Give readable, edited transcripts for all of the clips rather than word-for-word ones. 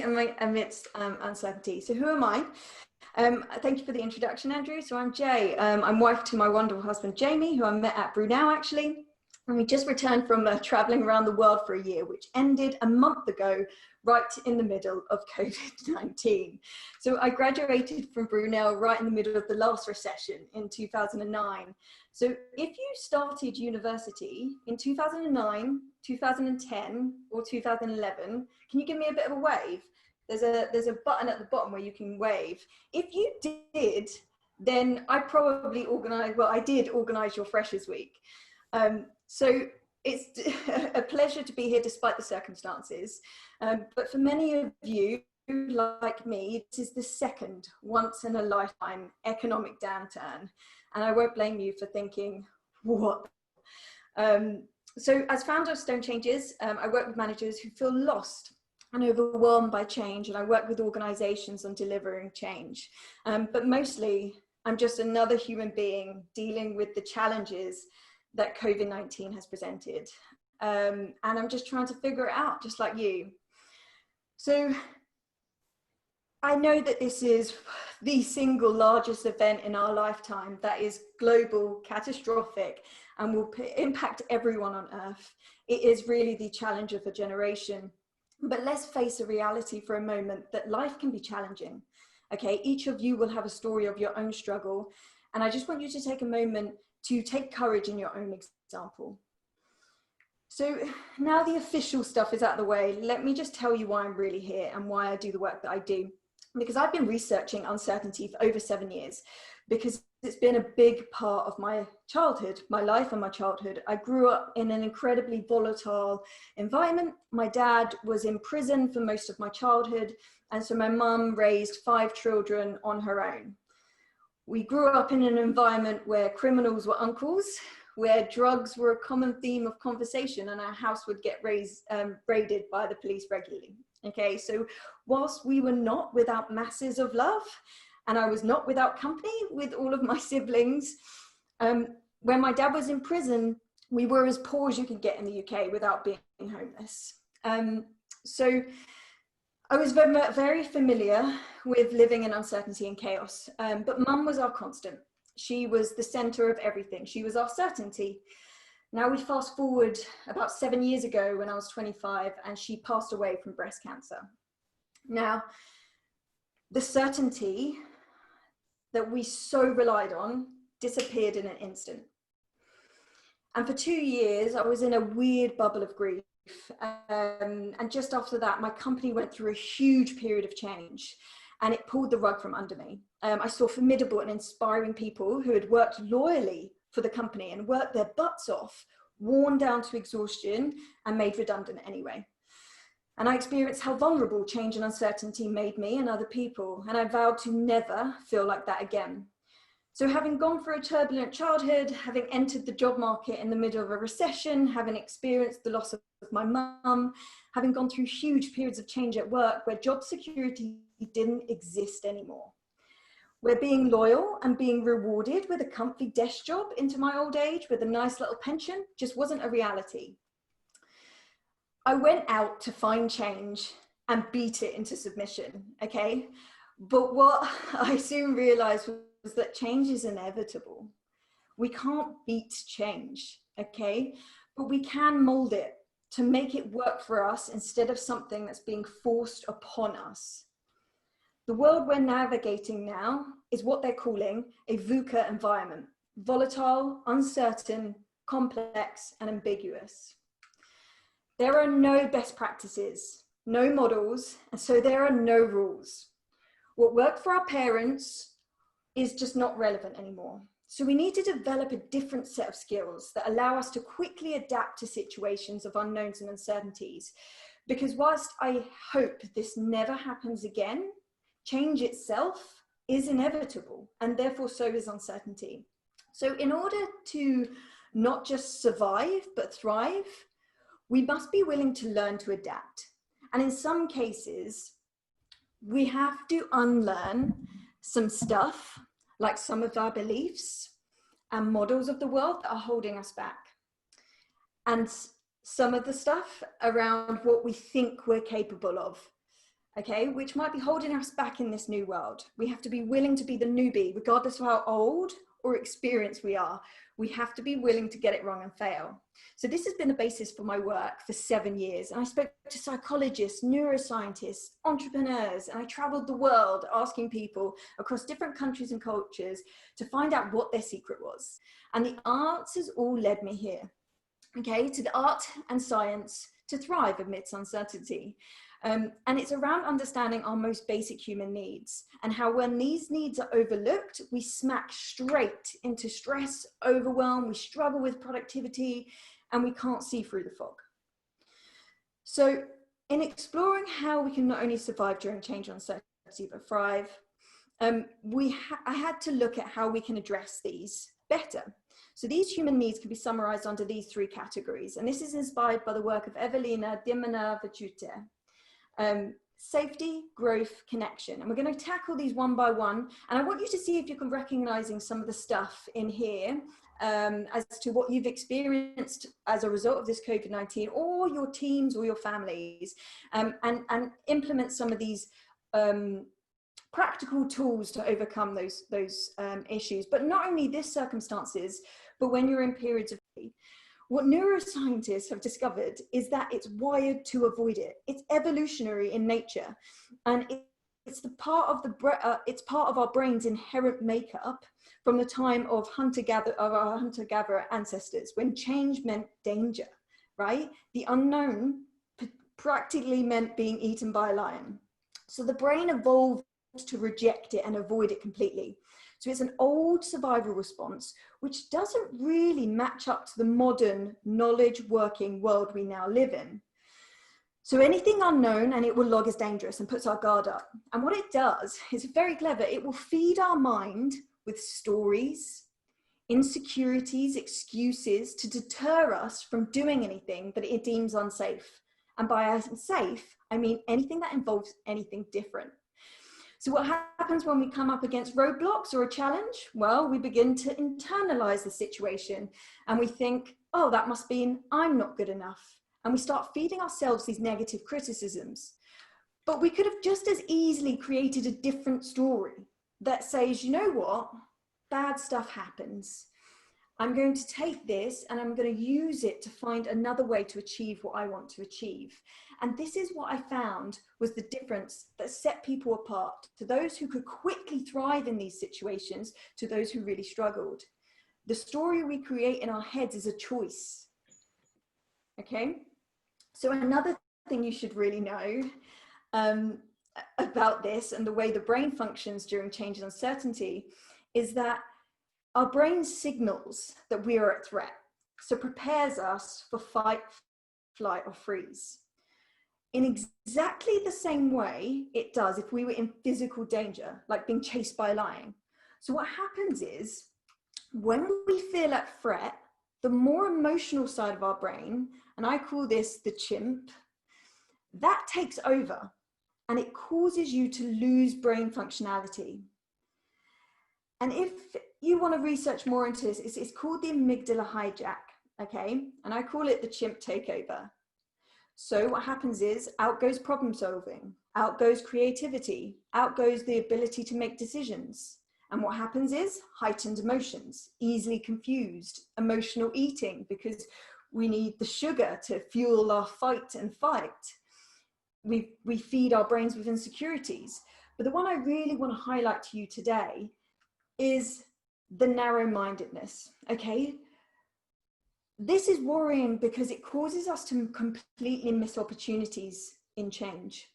amidst uncertainty. So who am I? Thank you for the introduction, Andrew. So I'm Jay. I'm wife to my wonderful husband, Jamie, who I met at Brunel, actually. And we just returned from traveling around the world for a year, which ended a month ago, right in the middle of COVID-19. So I graduated from Brunel right in the middle of the last recession in 2009. So if you started university in 2009, 2010, or 2011, can you give me a bit of a wave? There's a button at the bottom where you can wave. If you did, then I probably I did organise your Freshers Week. So it's a pleasure to be here despite the circumstances. But for many of you, like me, this is the second once in a lifetime economic downturn. And I won't blame you for thinking, what? So as founder of Stone Changes, I work with managers who feel lost and overwhelmed by change, and I work with organisations on delivering change. But mostly, I'm just another human being dealing with the challenges that COVID-19 has presented. And I'm just trying to figure it out, just like you. So I know that this is the single largest event in our lifetime that is global, catastrophic, and will impact everyone on Earth. It is really the challenge of a generation. But let's face a reality for a moment that life can be challenging. Okay, each of you will have a story of your own struggle. And I just want you to take a moment to take courage in your own example. So now the official stuff is out of the way, let me just tell you why I'm really here and why I do the work that I do. Because I've been researching uncertainty for over 7 years, because it's been a big part of my childhood, my life and my childhood. I grew up in an incredibly volatile environment. My dad was in prison for most of my childhood, and so my mum raised 5 children on her own. We grew up in an environment where criminals were uncles, where drugs were a common theme of conversation, and our house would get raided by the police regularly. Okay, so whilst we were not without masses of love, and I was not without company with all of my siblings, when my dad was in prison, we were as poor as you could get in the UK without being homeless. So I was very familiar with living in uncertainty and chaos, but Mum was our constant. She was the center of everything. She was our certainty. Now we fast forward about 7 years ago when I was 25 and she passed away from breast cancer. Now, the certainty that we so relied on disappeared in an instant. And for 2 years, I was in a weird bubble of grief. And just after that, my company went through a huge period of change and it pulled the rug from under me. I saw formidable and inspiring people who had worked loyally for the company and worked their butts off, worn down to exhaustion and made redundant anyway. And I experienced how vulnerable change and uncertainty made me and other people, and I vowed to never feel like that again. So having gone through a turbulent childhood, having entered the job market in the middle of a recession, having experienced the loss of my mum, having gone through huge periods of change at work where job security didn't exist anymore, where being loyal and being rewarded with a comfy desk job into my old age with a nice little pension just wasn't a reality. I went out to find change and beat it into submission, okay? But what I soon realized was that change is inevitable. We can't beat change, okay? But we can mold it to make it work for us instead of something that's being forced upon us. The world we're navigating now is what they're calling a VUCA environment: volatile, uncertain, complex, and ambiguous. There are no best practices, no models, and so there are no rules. What worked for our parents is just not relevant anymore. So we need to develop a different set of skills that allow us to quickly adapt to situations of unknowns and uncertainties. Because whilst I hope this never happens again, change itself is inevitable, and therefore so is uncertainty. So in order to not just survive, but thrive, we must be willing to learn to adapt. And in some cases, we have to unlearn some stuff, like some of our beliefs and models of the world that are holding us back. And some of the stuff around what we think we're capable of. okay, which might be holding us back in this new world. We have to be willing to be the newbie, regardless of how old or experienced we are. We have to be willing to get it wrong and fail. So this has been the basis for my work for 7 years. And I spoke to psychologists, neuroscientists, entrepreneurs, and I traveled the world asking people across different countries and cultures to find out what their secret was. And the answers all led me here, okay, to the art and science to thrive amidst uncertainty. And it's around understanding our most basic human needs and how when these needs are overlooked, we smack straight into stress, overwhelm, we struggle with productivity, and we can't see through the fog. So in exploring how we can not only survive during change and uncertainty, but thrive, I had to look at how we can address these better. So these human needs can be summarized under these 3 categories. And this is inspired by the work of Evelina Dimena-Vachute. Safety, growth, connection. And we're going to tackle these one by one. And I want you to see if you can recognizing some of the stuff in here as to what you've experienced as a result of this COVID-19, or your teams or your families, and implement some of these practical tools to overcome those issues. But not only this circumstances, but when you're in periods of what neuroscientists have discovered is that it's wired to avoid it. It's evolutionary in nature, and it's part of our brain's inherent makeup from the time of our hunter-gatherer ancestors, when change meant danger, right? The unknown practically meant being eaten by a lion. So the brain evolved to reject it and avoid it completely. So it's an old survival response, which doesn't really match up to the modern knowledge working world we now live in. So anything unknown, and it will log as dangerous and puts our guard up. And what it does is very clever. It will feed our mind with stories, insecurities, excuses to deter us from doing anything that it deems unsafe. And by unsafe, I mean anything that involves anything different. So what happens when we come up against roadblocks or a challenge? Well, we begin to internalize the situation and we think, oh, that must mean I'm not good enough. And we start feeding ourselves these negative criticisms. But we could have just as easily created a different story that says, you know what, bad stuff happens. I'm going to take this and I'm going to use it to find another way to achieve what I want to achieve. And this is what I found was the difference that set people apart, to those who could quickly thrive in these situations, to those who really struggled. The story we create in our heads is a choice. Okay? So another thing you should really know about this and the way the brain functions during change and uncertainty is that our brain signals that we are at threat, so prepares us for fight, flight, or freeze. In exactly the same way it does if we were in physical danger, like being chased by a lion. So what happens is, when we feel at threat, the more emotional side of our brain, and I call this the chimp, that takes over, and it causes you to lose brain functionality. And if you want to research more into this, it's called the amygdala hijack, okay? And I call it the chimp takeover. So what happens is, out goes problem solving, out goes creativity, out goes the ability to make decisions. And what happens is heightened emotions, easily confused, emotional eating, because we need the sugar to fuel our fight and fight. We feed our brains with insecurities. But the one I really want to highlight to you today is the narrow-mindedness, okay? This is worrying because it causes us to completely miss opportunities in change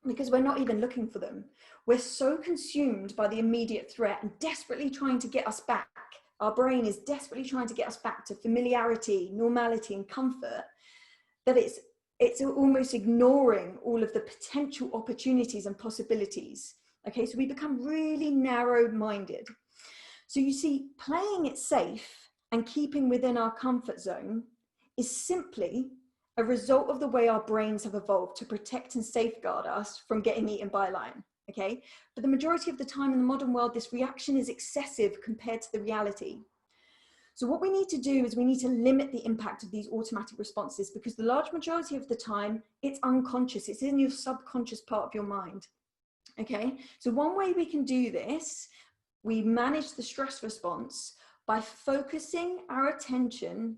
because we're not even looking for them. We're so consumed by the immediate threat and desperately trying to get us back. Our brain is desperately trying to get us back to familiarity, normality, and comfort, that it's almost ignoring all of the potential opportunities and possibilities. Okay, so we become really narrow-minded. So you see, playing it safe and keeping within our comfort zone is simply a result of the way our brains have evolved to protect and safeguard us from getting eaten by a lion, okay? But the majority of the time in the modern world, this reaction is excessive compared to the reality. So what we need to do is we need to limit the impact of these automatic responses, because the large majority of the time it's unconscious. It's in your subconscious part of your mind. Okay, so one way we can do this, we manage the stress response by focusing our attention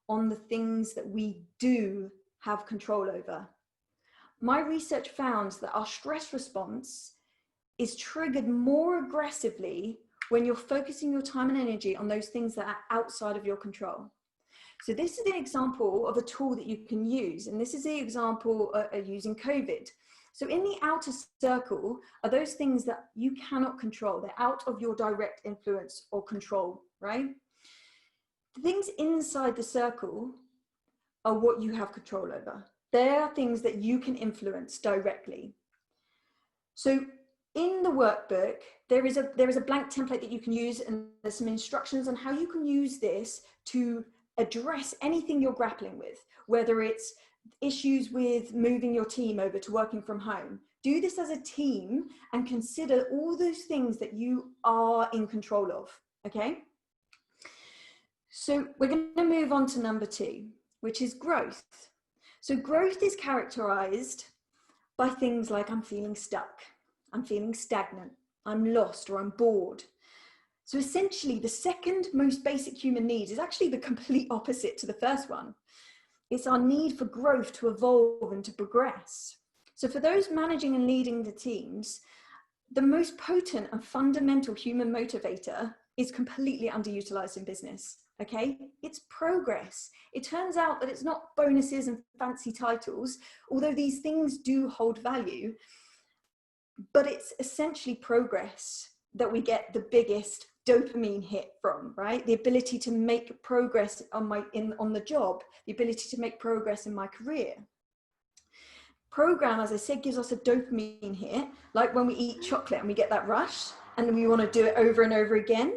on the things that we do have control over. My research found that our stress response is triggered more aggressively when you're focusing your time and energy on those things that are outside of your control. So this is an example of a tool that you can use, and this is the example of using COVID. So in the outer circle are those things that you cannot control. They're out of your direct influence or control, right? The things inside the circle are what you have control over. They are things that you can influence directly. So in the workbook, there is a blank template that you can use, and there's some instructions on how you can use this to address anything you're grappling with, whether it's issues with moving your team over to working from home. Do this as a team and consider all those things that you are in control of, okay? So we're going to move on to number 2, which is growth. So growth is characterized by things like I'm feeling stuck, I'm feeling stagnant, I'm lost, or I'm bored. So essentially the second most basic human need is actually the complete opposite to the first one. It's our need for growth, to evolve and to progress. So for those managing and leading the teams, the most potent and fundamental human motivator is completely underutilized in business, okay? It's progress. It turns out that it's not bonuses and fancy titles, although these things do hold value, but it's essentially progress that we get the biggest dopamine hit from, right? The ability to make progress on the job, the ability to make progress in my career. Program, as I said, gives us a dopamine hit, like when we eat chocolate and we get that rush and we want to do it over and over again.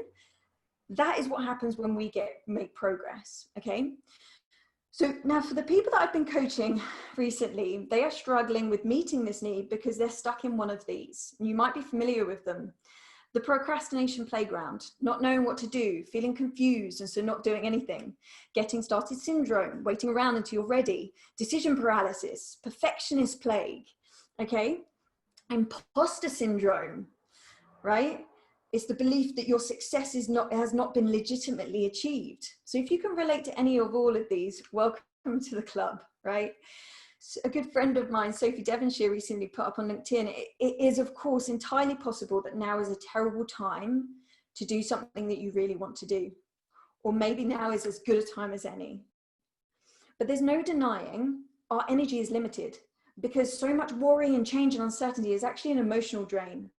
That is what happens when we make progress, okay? So now for the people that I've been coaching recently, they are struggling with meeting this need because they're stuck in one of these. You might be familiar with them. The procrastination playground, not knowing what to do, feeling confused and so not doing anything, getting started syndrome, waiting around until you're ready, decision paralysis, perfectionist plague, okay? Imposter syndrome, right? It's the belief that your success has not been legitimately achieved. So if you can relate to any of all of these, welcome to the club, right? A good friend of mine, Sophie Devonshire, recently put up on LinkedIn, it is of course entirely possible that now is a terrible time to do something that you really want to do. Or maybe now is as good a time as any. But there's no denying our energy is limited, because so much worry and change and uncertainty is actually an emotional drain.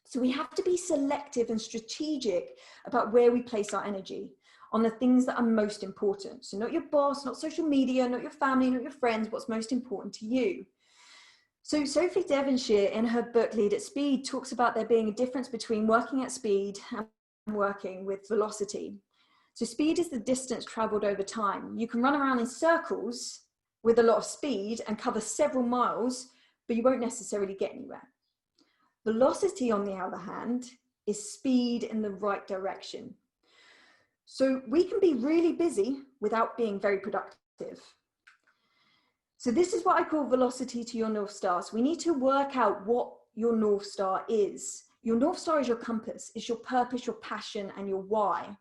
So we have to be selective and strategic about where we place our energy, on the things that are most important. So not your boss, not social media, not your family, not your friends, what's most important to you. So Sophie Devonshire in her book, Lead at Speed, talks about there being a difference between working at speed and working with velocity. So speed is the distance traveled over time. You can run around in circles with a lot of speed and cover several miles, but you won't necessarily get anywhere. Velocity, on the other hand, is speed in the right direction. So we can be really busy without being very productive. So this is what I call velocity to your North Star. So we need to work out what your North Star is. Your North Star is your compass, is your purpose, your passion, and your why.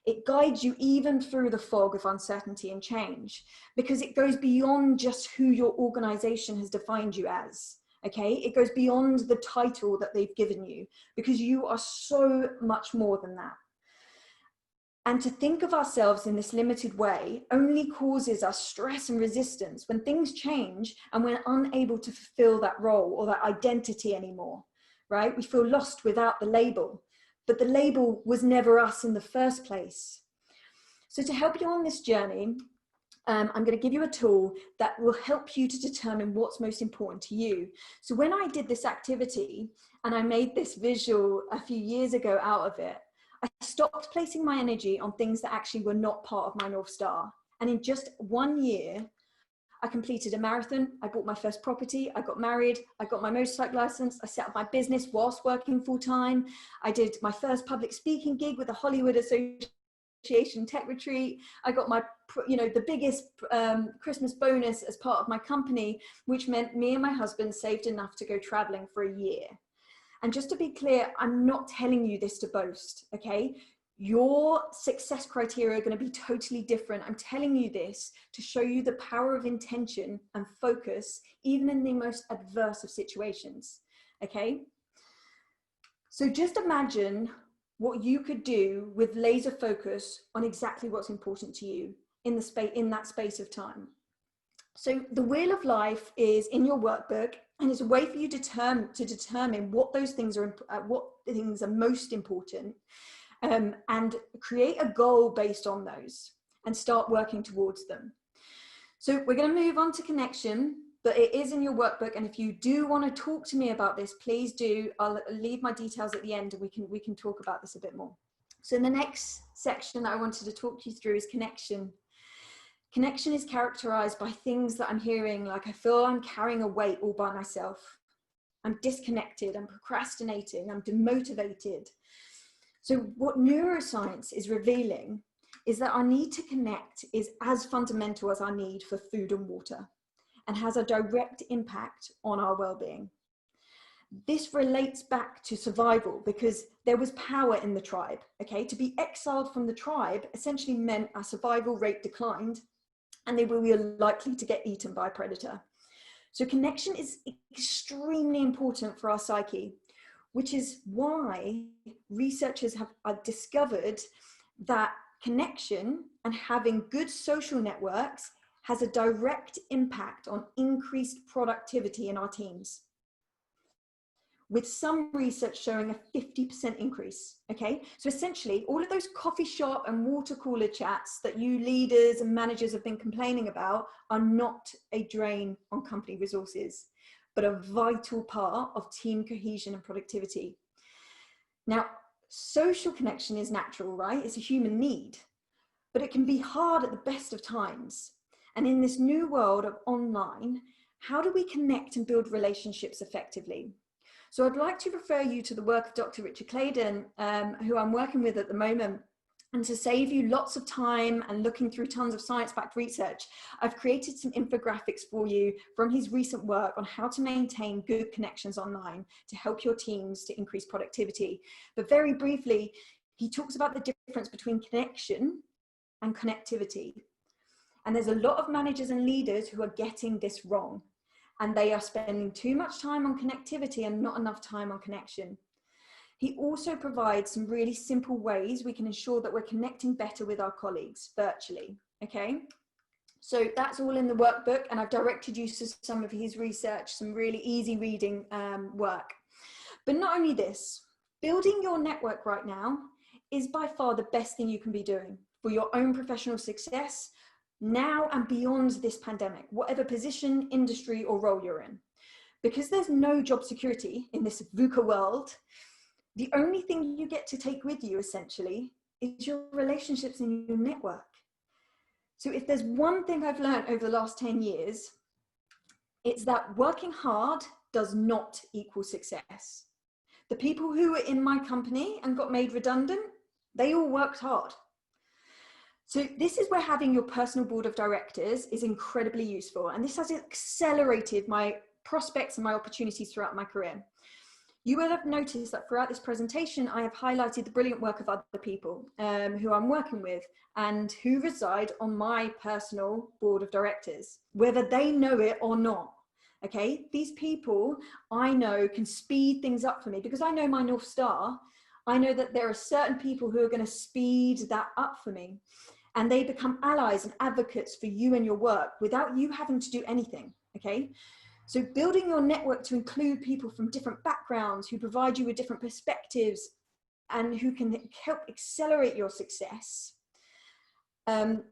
It guides you even through the fog of uncertainty and change, because it goes beyond just who your organization has defined you as. Okay, it goes beyond the title that they've given you, because you are so much more than that. And to think of ourselves in this limited way only causes us stress and resistance when things change and we're unable to fulfill that role or that identity anymore, right? We feel lost without the label, but the label was never us in the first place. So to help you on this journey, I'm going to give you a tool that will help you to determine what's most important to you. So when I did this activity and I made this visual a few years ago out of it, I stopped placing my energy on things that actually were not part of my North Star. And in just 1 year, I completed a marathon. I bought my first property. I got married. I got my motorcycle license. I set up my business whilst working full time. I did my first public speaking gig with the Hollywood Association Appreciation Tech Retreat. I got my, the biggest Christmas bonus as part of my company, which meant me and my husband saved enough to go traveling for a year. And just to be clear, I'm not telling you this to boast, okay? Your success criteria are going to be totally different. I'm telling you this to show you the power of intention and focus, even in the most adverse of situations, okay? So just imagine what you could do with laser focus on exactly what's important to you in that space of time. So the wheel of life is in your workbook, and it's a way for you to determine what those things are, what things are most important, and create a goal based on those and start working towards them. So we're going to move on to connection, but it is in your workbook. And if you do want to talk to me about this, please do. I'll leave my details at the end, and we can talk about this a bit more. So the next section that I wanted to talk you through is connection. Connection is characterized by things that I'm hearing, like I feel I'm carrying a weight all by myself. I'm disconnected, I'm procrastinating, I'm demotivated. So what neuroscience is revealing is that our need to connect is as fundamental as our need for food and water, and has a direct impact on our well-being. This relates back to survival, because there was power in the tribe, okay? To be exiled from the tribe essentially meant our survival rate declined, and they were likely to get eaten by a predator. So connection is extremely important for our psyche, which is why researchers have discovered that connection and having good social networks has a direct impact on increased productivity in our teams, with some research showing a 50% increase, okay? So essentially, all of those coffee shop and water cooler chats that you leaders and managers have been complaining about are not a drain on company resources, but a vital part of team cohesion and productivity. Now, social connection is natural, right? It's a human need, but it can be hard at the best of times. And in this new world of online, how do we connect and build relationships effectively? So I'd like to refer you to the work of Dr. Richard Clayton, who I'm working with at the moment. And to save you lots of time and looking through tons of science-backed research, I've created some infographics for you from his recent work on how to maintain good connections online to help your teams to increase productivity. But very briefly, he talks about the difference between connection and connectivity. And there's a lot of managers and leaders who are getting this wrong, and they are spending too much time on connectivity and not enough time on connection. He also provides some really simple ways we can ensure that we're connecting better with our colleagues virtually, okay? So that's all in the workbook, and I've directed you to some of his research, some really easy reading work. But not only this, building your network right now is by far the best thing you can be doing for your own professional success now and beyond this pandemic, whatever position, industry, or role you're in. Because there's no job security in this VUCA world, the only thing you get to take with you, essentially, is your relationships and your network. So if there's one thing I've learned over the last 10 years, it's that working hard does not equal success. The people who were in my company and got made redundant, they all worked hard. So this is where having your personal board of directors is incredibly useful. And this has accelerated my prospects and my opportunities throughout my career. You will have noticed that throughout this presentation, I have highlighted the brilliant work of other people who I'm working with and who reside on my personal board of directors, whether they know it or not. Okay, these people I know can speed things up for me because I know my North Star. I know that there are certain people who are going to speed that up for me, and they become allies and advocates for you and your work without you having to do anything. Okay. So building your network to include people from different backgrounds who provide you with different perspectives and who can help accelerate your success. And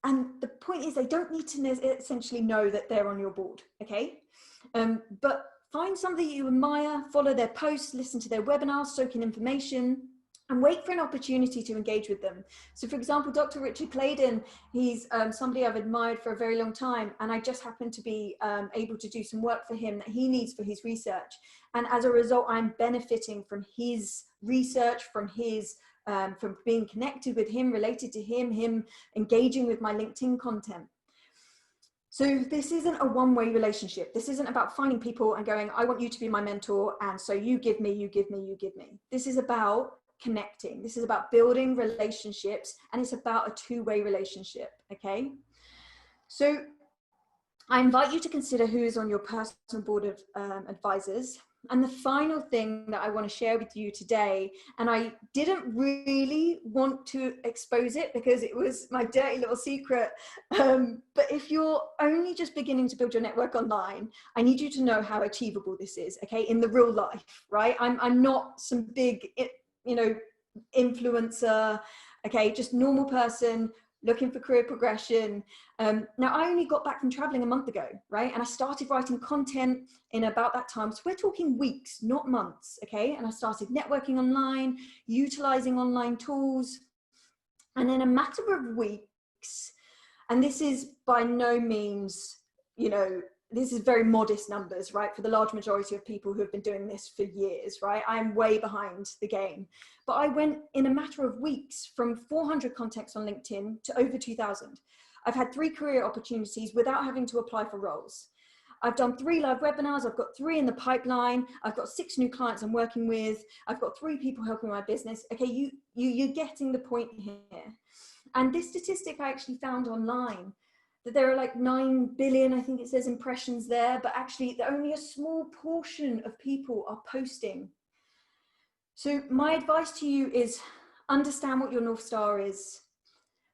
the point is, they don't need to essentially know that they're on your board, okay? But find somebody you admire, follow their posts, listen to their webinars, soak in information, and wait for an opportunity to engage with them. So for example, Dr. Richard Clayton, he's somebody I've admired for a very long time, and I just happened to be able to do some work for him that he needs for his research. And as a result, I'm benefiting from his research, from his from being connected with him, related to him engaging with my LinkedIn content. So this isn't a one-way relationship. This isn't about finding people and going, I want you to be my mentor, and so you give me, you give me, you give me. This is about connecting. This is about building relationships, and it's about a two-way relationship, okay? So I invite you to consider who is on your personal board of advisors. And the final thing that I want to share with you today, and I didn't really want to expose it because it was my dirty little secret, but if you're only just beginning to build your network online, I need you to know how achievable this is, okay, in the real life, right? I'm not some big, you know, influencer, okay, just normal person looking for career progression. Now, I only got back from traveling a month ago, right? And I started writing content in about that time. So we're talking weeks, not months, okay? And I started networking online, utilizing online tools. And in a matter of weeks, and this is by no means, you know, this is very modest numbers, right? For the large majority of people who have been doing this for years, right? I'm way behind the game. But I went in a matter of weeks from 400 contacts on LinkedIn to over 2,000. I've had 3 career opportunities without having to apply for roles. I've done 3 live webinars. I've got 3 in the pipeline. I've got 6 new clients I'm working with. I've got 3 people helping my business. Okay, you're getting the point here. And this statistic I actually found online, that there are like 9 billion, I think it says, impressions there, but actually only a small portion of people are posting. So my advice to you is understand what your North Star is.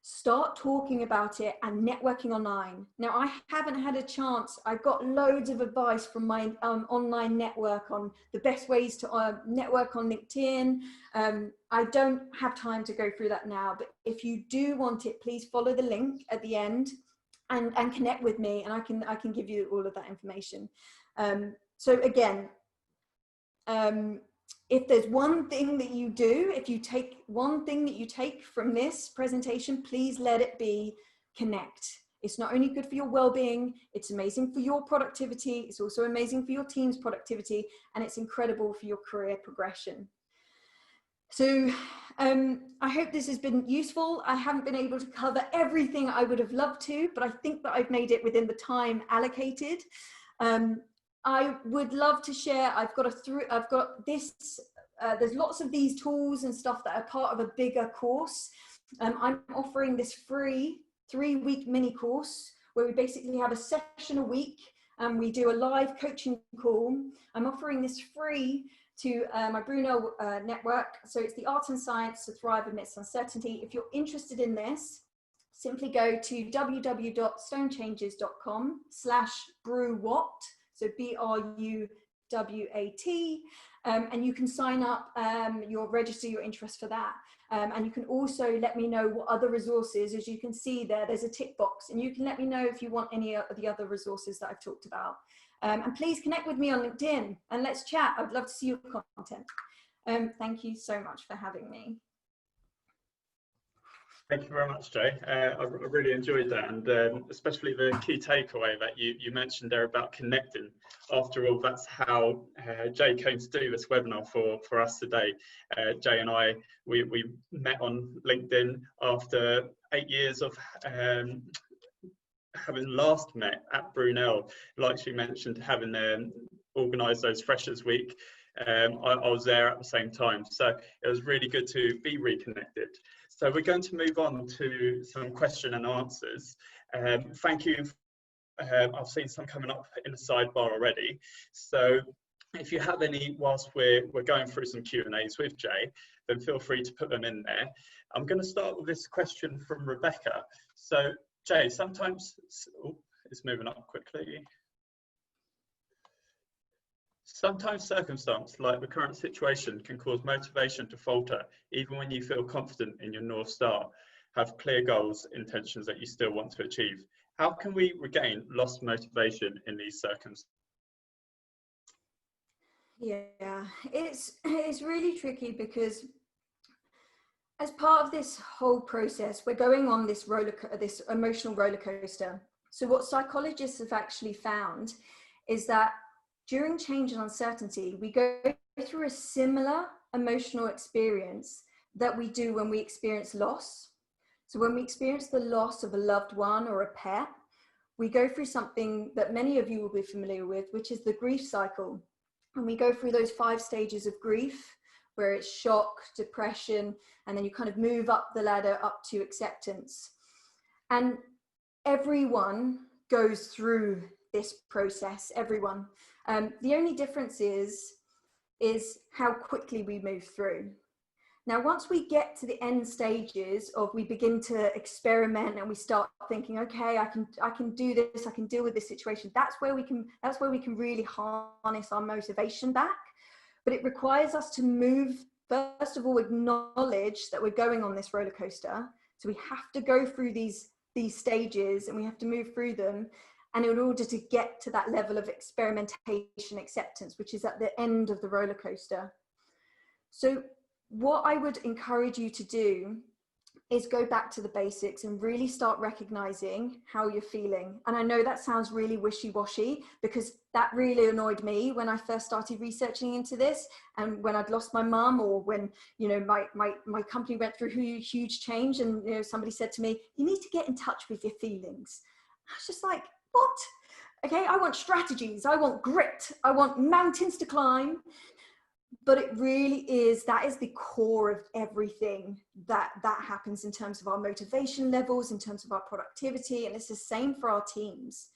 Start talking about it and networking online. Now, I haven't had a chance. I've got loads of advice from my online network on the best ways to network on LinkedIn. I don't have time to go through that now, but if you do want it, please follow the link at the end and connect with me, and I can give you all of that information. So again, if there's one thing that you do, if you take one thing that you take from this presentation, please let it be connect. It's not only good for your well-being, it's amazing for your productivity, it's also amazing for your team's productivity, and it's incredible for your career progression. So I hope this has been useful. I haven't been able to cover everything I would have loved to, but I think that I've made it within the time allocated. I would love to share. I've got this. There's lots of these tools and stuff that are part of a bigger course. I'm offering this free 3-week mini course where we basically have a session a week and we do a live coaching call. I'm offering this free to my Brunel network. So it's the art and science to thrive amidst uncertainty. If you're interested in this, simply go to www.stonechanges.com/brewwhat. So BRUWAT, and you can sign up, you'll register your interest for that. And you can also let me know what other resources, as you can see there's a tick box, and you can let me know if you want any of the other resources that I've talked about. And please connect with me on LinkedIn and let's chat. I'd love to see your content. Thank you so much for having me. Thank you very much, Jay. I really enjoyed that, and especially the key takeaway that you mentioned there about connecting. After all, that's how Jay came to do this webinar for us today. Jay and I, we met on LinkedIn after 8 years of having last met at Brunel. Like she mentioned, having organised those Freshers Week. I was there at the same time, so it was really good to be reconnected. So we're going to move on to some question and answers. Thank you. I've seen some coming up in the sidebar already. So if you have any whilst we're going through some Q&As with Jay, then feel free to put them in there. I'm going to start with this question from Rebecca. So Jay, sometimes, oh, it's moving up quickly. Sometimes circumstance like the current situation can cause motivation to falter, even when you feel confident in your North Star, have clear goals, intentions that you still want to achieve. How can we regain lost motivation in these circumstances? Yeah, it's really tricky because as part of this whole process, we're going on this emotional roller coaster. So what psychologists have actually found is that during change and uncertainty, we go through a similar emotional experience that we do when we experience loss. So when we experience the loss of a loved one or a pet, we go through something that many of you will be familiar with, which is the grief cycle. And we go through those 5 stages of grief, where it's shock, depression, and then you kind of move up the ladder up to acceptance. And everyone goes through this process, everyone. The only difference is how quickly we move through. Now, once we get to the end stages of, we begin to experiment and we start thinking, okay, I can do this, I can deal with this situation. That's where we can really harness our motivation back. But it requires us to move, first of all, acknowledge that we're going on this roller coaster. So we have to go through these stages and we have to move through them. And in order to get to that level of experimentation, acceptance, which is at the end of the roller coaster. So what I would encourage you to do is go back to the basics and really start recognizing how you're feeling. And I know that sounds really wishy-washy, because that really annoyed me when I first started researching into this, and when I'd lost my mum, or when, you know, my company went through huge change, and, you know, somebody said to me, you need to get in touch with your feelings. I was just like, what? Okay, I want strategies, I want grit, I want mountains to climb. But it really is, that is the core of everything that happens in terms of our motivation levels, in terms of our productivity, and it's the same for our teams.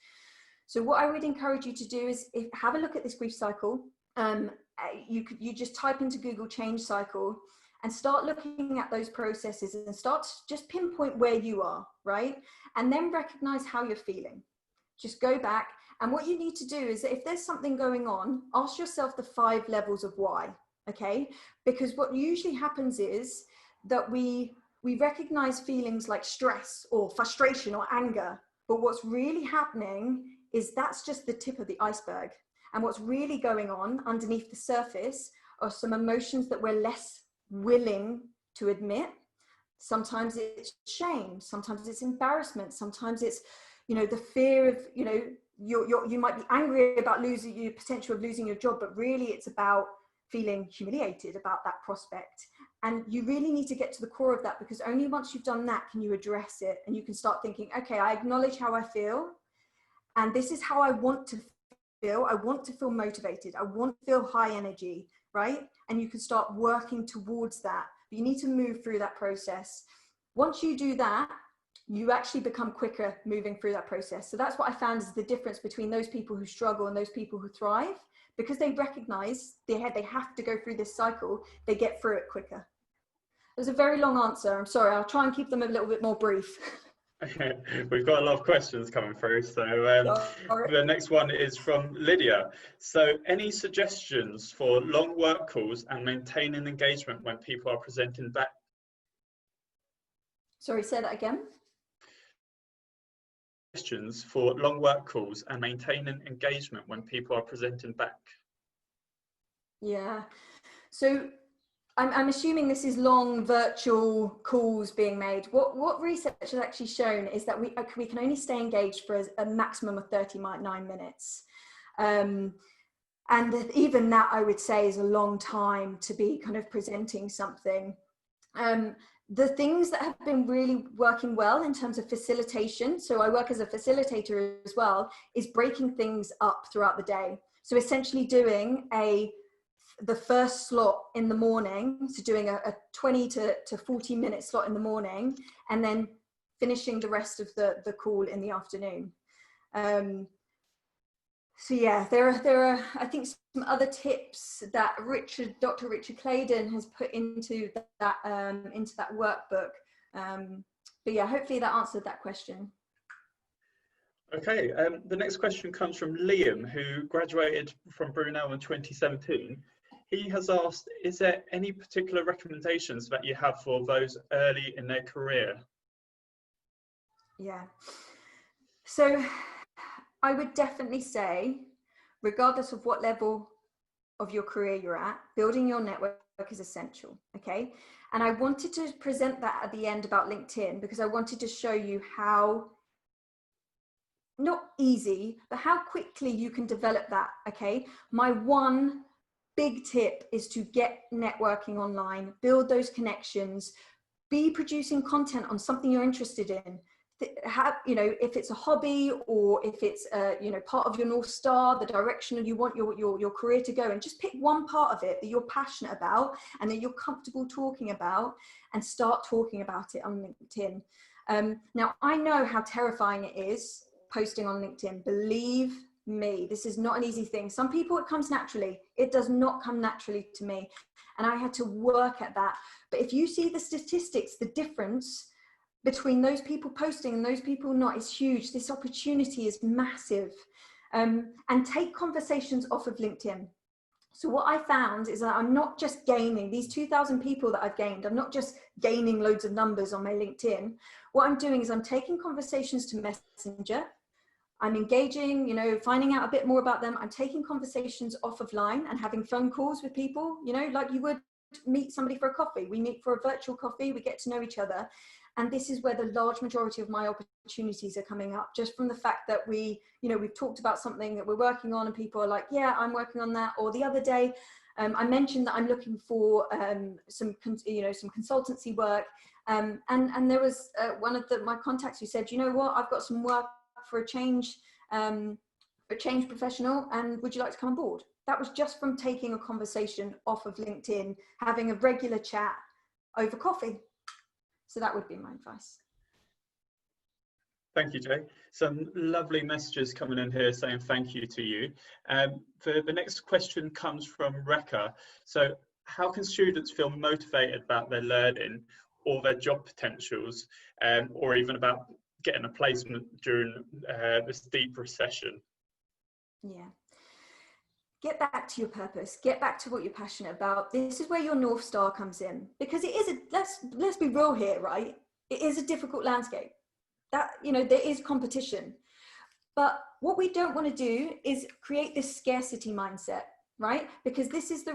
So what I would encourage you to do is have a look at this grief cycle. You just type into Google change cycle and start looking at those processes and start to just pinpoint where you are, right? And then recognize how you're feeling. Just go back. And what you need to do is, if there's something going on, ask yourself the 5 levels of why, okay? Because what usually happens is that we recognize feelings like stress or frustration or anger, but what's really happening is that's just the tip of the iceberg. And what's really going on underneath the surface are some emotions that we're less willing to admit. Sometimes it's shame, sometimes it's embarrassment, sometimes it's, you know, the fear of, you know, you might be angry about losing your potential of losing your job, but really it's about feeling humiliated about that prospect. And you really need to get to the core of that, because only once you've done that can you address it, and you can start thinking, okay, I acknowledge how I feel, and this is how I want to feel. I want to feel motivated, I want to feel high energy, right? And you can start working towards that, but you need to move through that process. Once you do that, you actually become quicker moving through that process. So that's what I found is the difference between those people who struggle and those people who thrive. Because they recognize they have to go through this cycle, they get through it quicker. It was a very long answer. I'm sorry. I'll try and keep them a little bit more brief. We've got a lot of questions coming through. So the next one is from Lydia. So any suggestions for long work calls and maintaining engagement when people are presenting back? Sorry, say that again. Questions for long work calls and maintaining engagement when people are presenting back? Yeah, so I'm assuming this is long virtual calls being made. What research has actually shown is that we can only stay engaged for a maximum of 39 minutes. And even that, I would say, is a long time to be kind of presenting something. The things that have been really working well in terms of facilitation, so I work as a facilitator as well, is breaking things up throughout the day. So essentially doing the first slot in the morning, so doing a 20 to 40 minute slot in the morning, and then finishing the rest of the call in the afternoon. So yeah, there are I think some other tips that Dr. Richard Claydon has put into that workbook. But yeah, hopefully that answered that question. Okay, the next question comes from Liam, who graduated from Brunel in 2017. He has asked, is there any particular recommendations that you have for those early in their career? Yeah, so I would definitely say, regardless of what level of your career you're at, building your network is essential, okay? And I wanted to present that at the end about LinkedIn, because I wanted to show you how, not easy, but how quickly you can develop that, okay? My one big tip is to get networking online, build those connections, be producing content on something you're interested in. Have, you know, if it's a hobby or if it's you know, part of your North Star, the direction you want your career to go, and just pick one part of it that you're passionate about and that you're comfortable talking about, and start talking about it on LinkedIn. Now, I know how terrifying it is posting on LinkedIn. Believe me, this is not an easy thing. Some people it comes naturally. It does not come naturally to me, and I had to work at that. But if you see the statistics, the difference between those people posting and those people not is huge. This opportunity is massive. And take conversations off of LinkedIn. So what I found is that I'm not just gaining these 2,000 people that I've gained. I'm not just gaining loads of numbers on my LinkedIn. What I'm doing is I'm taking conversations to Messenger. I'm engaging, you know, finding out a bit more about them. I'm taking conversations off of line and having phone calls with people, you know, like you would meet somebody for a coffee. We meet for a virtual coffee, we get to know each other. And this is where the large majority of my opportunities are coming up, just from the fact that we, you know, we've talked about something that we're working on and people are like, yeah, I'm working on that. Or the other day, I mentioned that I'm looking for some consultancy work. And there was one of my contacts who said, you know what, I've got some work for a change professional, and would you like to come on board? That was just from taking a conversation off of LinkedIn, having a regular chat over coffee. So that would be my advice. Thank you, Jay. Some lovely messages coming in here saying thank you to you. The next question comes from Rekha. So how can students feel motivated about their learning or their job potentials, or even about getting a placement during this deep recession? Yeah. Get back to your purpose, get back to what you're passionate about. This is where your North Star comes in, because it is let's be real here, right? It is a difficult landscape. That, you know, there is competition. But what we don't want to do is create this scarcity mindset, right? Because this is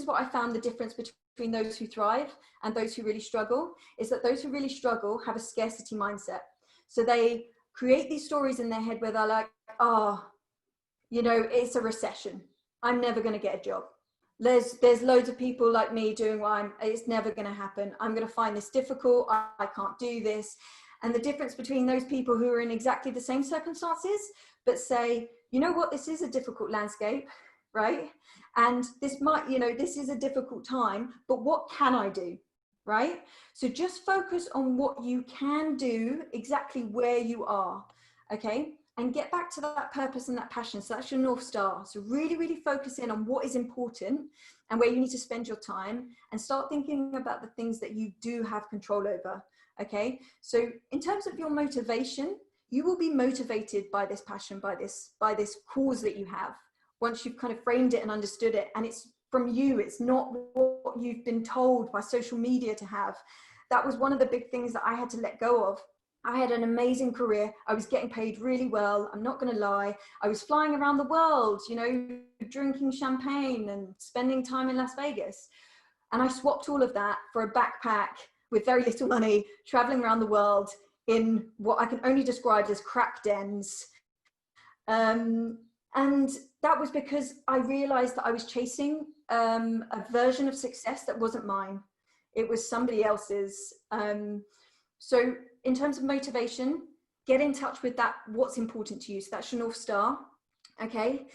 what I found the difference between those who thrive and those who really struggle, is that those who really struggle have a scarcity mindset. So they create these stories in their head where they're like, oh, you know, it's a recession, I'm never going to get a job. There's loads of people like me doing what it's never going to happen. I'm going to find this difficult. I can't do this. And the difference between those people who are in exactly the same circumstances, but say, you know what, this is a difficult landscape, right? And this might, you know, this is a difficult time, but what can I do, right? So just focus on what you can do exactly where you are, okay? And get back to that purpose and that passion. So that's your North Star. So really, really focus in on what is important and where you need to spend your time, and start thinking about the things that you do have control over. Okay. So in terms of your motivation, you will be motivated by this passion, by this cause that you have, once you've kind of framed it and understood it. And it's from you. It's not what you've been told by social media to have. That was one of the big things that I had to let go of. I had an amazing career. I was getting paid really well. I'm not going to lie. I was flying around the world, you know, drinking champagne and spending time in Las Vegas. And I swapped all of that for a backpack with very little money, traveling around the world in what I can only describe as crack dens. And that was because I realized that I was chasing a version of success that wasn't mine. It was somebody else's. So in terms of motivation, get in touch with that, what's important to you. So that's your North Star. Okay.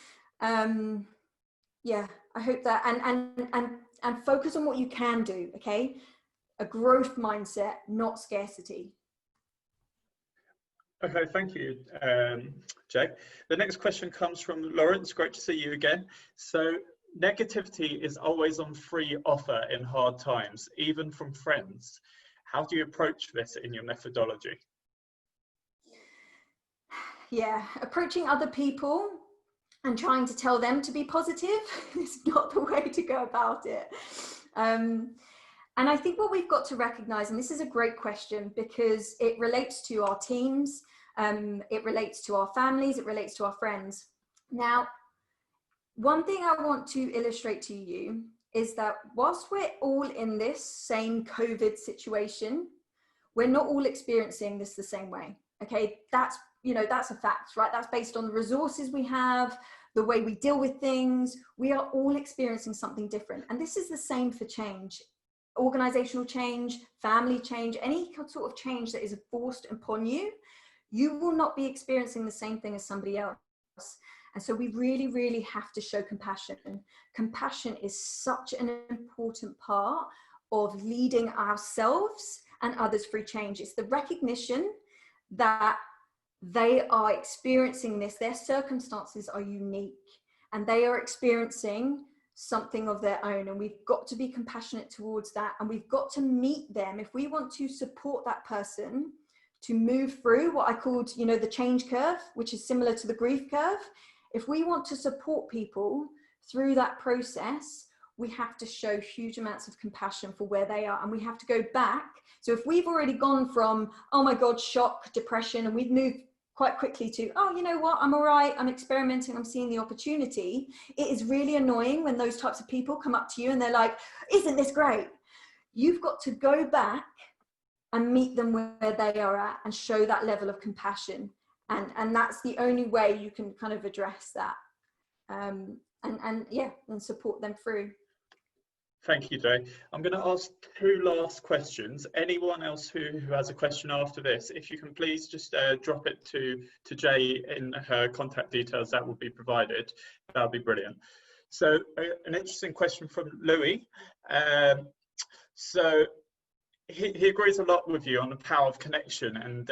Yeah, I hope that, and focus on what you can do. Okay. A growth mindset, not scarcity. Okay, thank you, Jay. The next question comes from Lawrence. Great to see you again. So negativity is always on free offer in hard times, even from friends. How do you approach this in your methodology? Yeah, approaching other people and trying to tell them to be positive is not the way to go about it. And I think what we've got to recognize, and this is a great question because it relates to our teams, it relates to our families, it relates to our friends. Now, one thing I want to illustrate to you is that whilst we're all in this same COVID situation, we're not all experiencing this the same way. Okay, that's a fact, right? That's based on the resources we have, the way we deal with things. We are all experiencing something different. And this is the same for change, organizational change, family change, any sort of change that is forced upon you. You will not be experiencing the same thing as somebody else. And so we really, really have to show compassion. Compassion is such an important part of leading ourselves and others through change. It's the recognition that they are experiencing this, their circumstances are unique and they are experiencing something of their own, and we've got to be compassionate towards that, and we've got to meet them if we want to support that person to move through what I called, you know, the change curve, which is similar to the grief curve. If we want to support people through that process, we have to show huge amounts of compassion for where they are, and we have to go back. So if we've already gone from, oh my God, shock, depression, and we've moved quite quickly to, oh, you know what, I'm all right, I'm experimenting, I'm seeing the opportunity. It is really annoying when those types of people come up to you and they're like, isn't this great? You've got to go back and meet them where they are at and show that level of compassion. And that's the only way you can kind of address that. And support them through. Thank you, Jay. I'm going to ask two last questions. Anyone else who has a question after this, if you can please just drop it to Jay in her contact details that will be provided, that would be brilliant. So an interesting question from Louis. So he agrees a lot with you on the power of connection and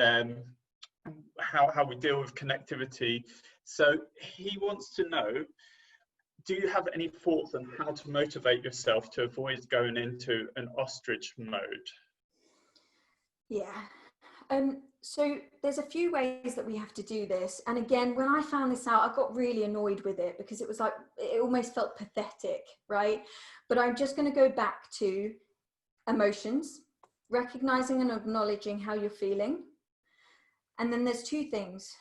how we deal with connectivity. So he wants to know, do you have any thoughts on how to motivate yourself to avoid going into an ostrich mode? Yeah. So there's a few ways that we have to do this. And again, when I found this out, I got really annoyed with it because it was like, it almost felt pathetic, right? But I'm just going to go back to emotions, recognizing and acknowledging how you're feeling. And then there's two things,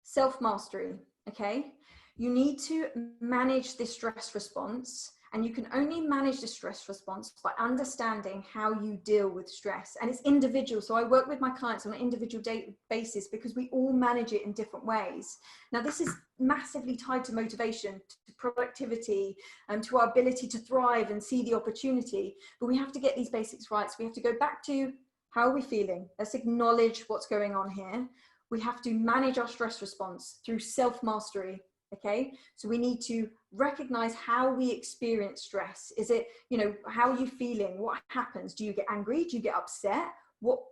self-mastery, okay? You need to manage this stress response, and you can only manage the stress response by understanding how you deal with stress. And it's individual. So I work with my clients on an individual basis because we all manage it in different ways. Now, this is massively tied to motivation, to productivity, and to our ability to thrive and see the opportunity. But we have to get these basics right. So we have to go back to, how are we feeling? Let's acknowledge what's going on here. We have to manage our stress response through self-mastery. Okay, so we need to recognize how we experience stress. Is it, you know, how are you feeling? What happens? Do you get angry? Do you get upset? What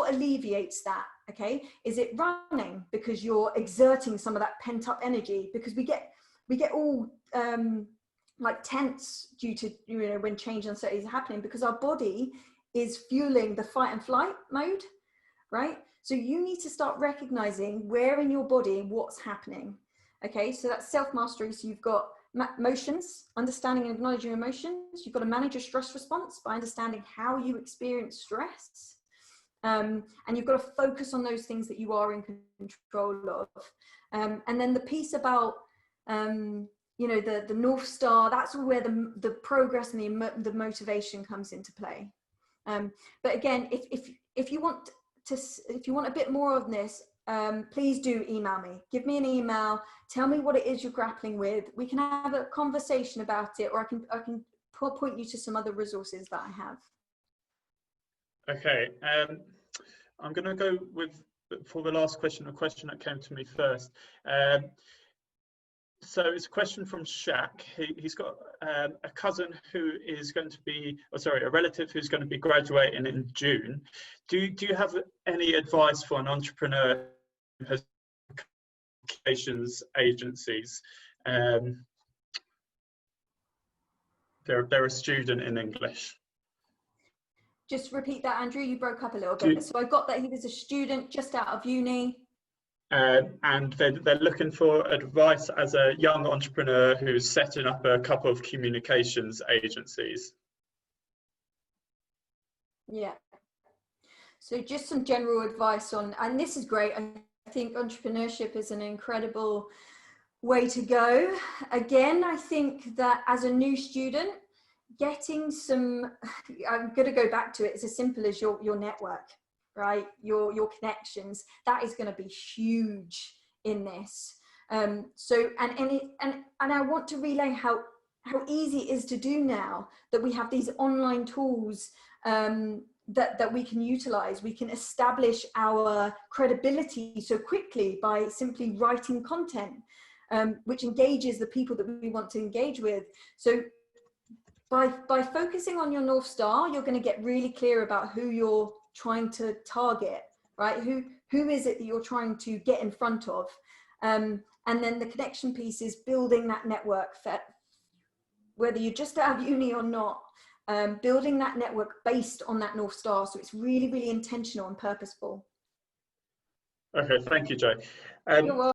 alleviates that? Okay, is it running because you're exerting some of that pent up energy? Because we get all like tense due to, you know, when change and uncertainty is happening, because our body is fueling the fight and flight mode, right? So you need to start recognizing where in your body what's happening. Okay, so that's self-mastery. So you've got emotions, understanding and acknowledging emotions. You've got to manage your stress response by understanding how you experience stress. And you've got to focus on those things that you are in control of. And then the piece about, you know, the North Star, that's where the progress and the motivation comes into play. But again, if you want a bit more of this, please do email me. Give me an email. Tell me what it is you're grappling with. We can have a conversation about it, or I can point you to some other resources that I have. Okay, I'm going to go with, for the last question, a question that came to me first. So it's a question from Shaq. He's got a cousin who is going to be, a relative who's going to be graduating in June. Do you have any advice for an entrepreneur who has communications agencies? They're a student in English. Just repeat that, Andrew. You broke up a little bit. So I got that he was a student just out of uni. And they're looking for advice as a young entrepreneur who's setting up a couple of communications agencies. Yeah. So just some general advice on, and this is great. I think entrepreneurship is an incredible way to go. Again, I think that as a new student, getting some, I'm going to go back to it, it's as simple as your network, right? Your connections, that is going to be huge in this. So, and I want to relay how easy it is to do now that we have these online tools that we can utilize. We can establish our credibility so quickly by simply writing content, which engages the people that we want to engage with. So by focusing on your North Star, you're going to get really clear about who you're trying to target, right? Who is it that you're trying to get in front of? And then the connection piece is building that network, whether you're just out of uni or not, building that network based on that North Star. So it's really, really intentional and purposeful. Okay, thank you, Jay. You're welcome.